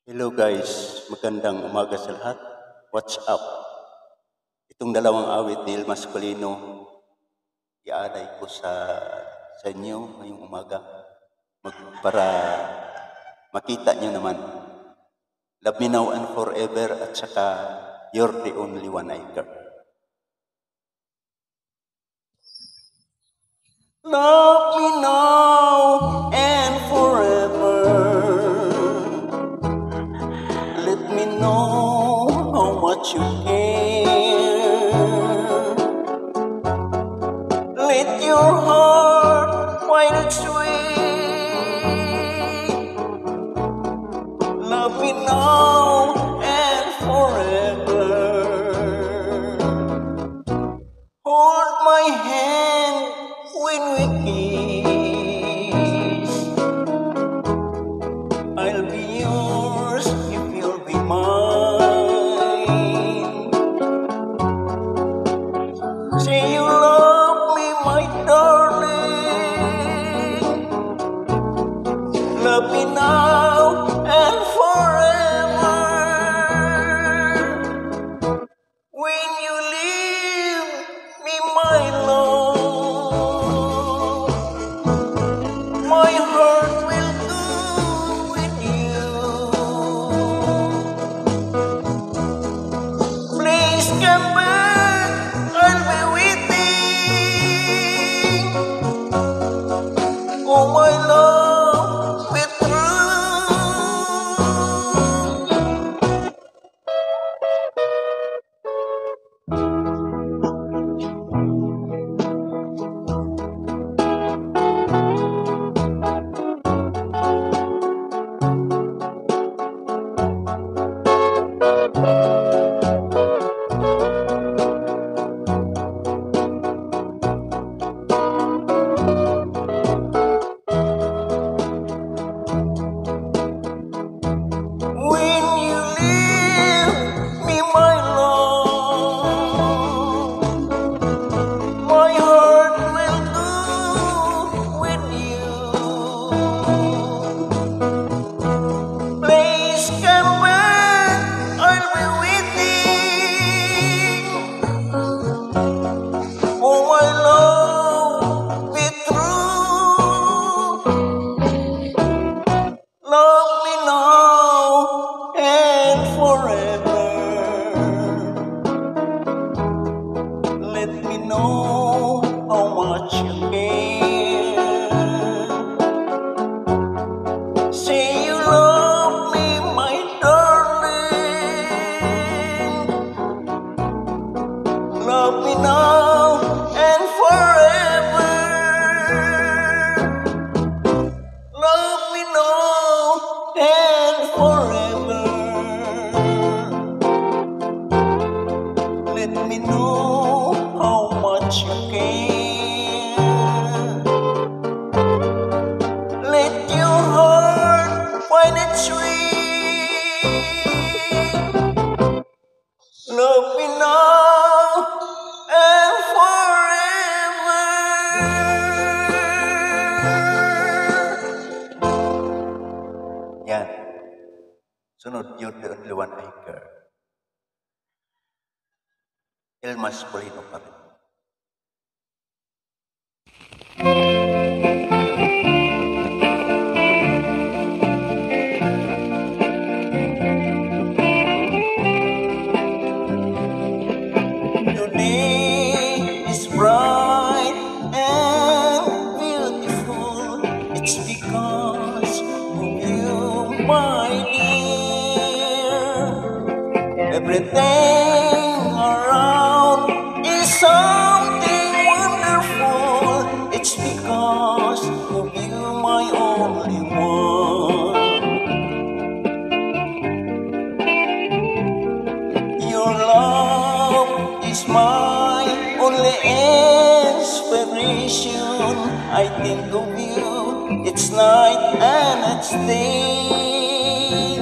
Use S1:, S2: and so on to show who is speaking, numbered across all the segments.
S1: Hello guys, magandang umaga sa lahat. What's up? Itong dalawang awit ni Ilmas Colino, iaalay ko sa inyo ngayong umaga para makita nyo naman. Love Me Now and Forever at saka You're the Only One I Care. Love me now and forever. Let me know how much you care. Let your heart find its way. Love me now and forever. Hold my hand when we kiss. I'll be yours if you'll be mine. Say you love me, my darling. Love me now and forever. When you leave me, my love, my heart will go with you. Please come back, I'll be waiting. Oh my love, be true. When you leave me, my love, my heart will go with you. Please come back, I'll be waiting. Oh my love, be true. Love me now and forever. Let me know how much you care. Say you love me, my darling. Love me now and forever. Love me now and forever. Let me know how much you care. Let your heart find its way. Love me now and forever. Yan. Sunod, You're the Only One I Care. Ilmas Colino pa rin. Today is bright and beautiful. It's because of you, my dear. Everything around is something wonderful. It's because of you, my only one. Your love is my only inspiration. I think of you, it's night and it's day.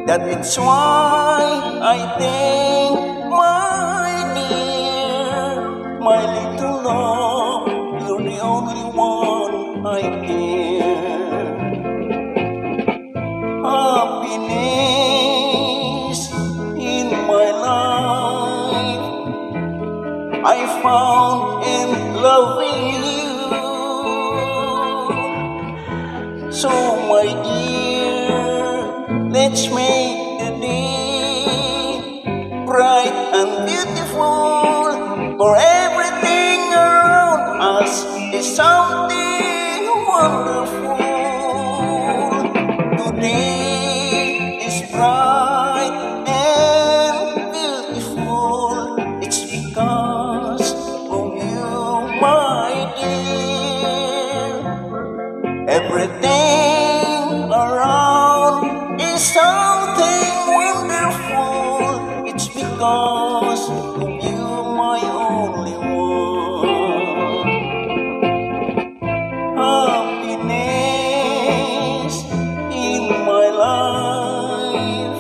S1: That it's why I think, my dear, my little love, you're the only one I care. Happiness found in loving you. So my dear, let's make the day bright and beautiful, for everything around us is something wonderful. Today is bright and beautiful. It's because of you, my dear. Everything around is something wonderful. It's because of you, my only one. Happiness in my life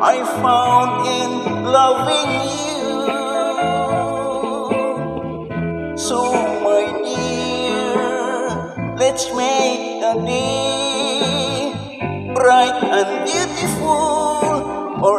S1: I found in loving you. So my dear, let's make a day bright and beautiful for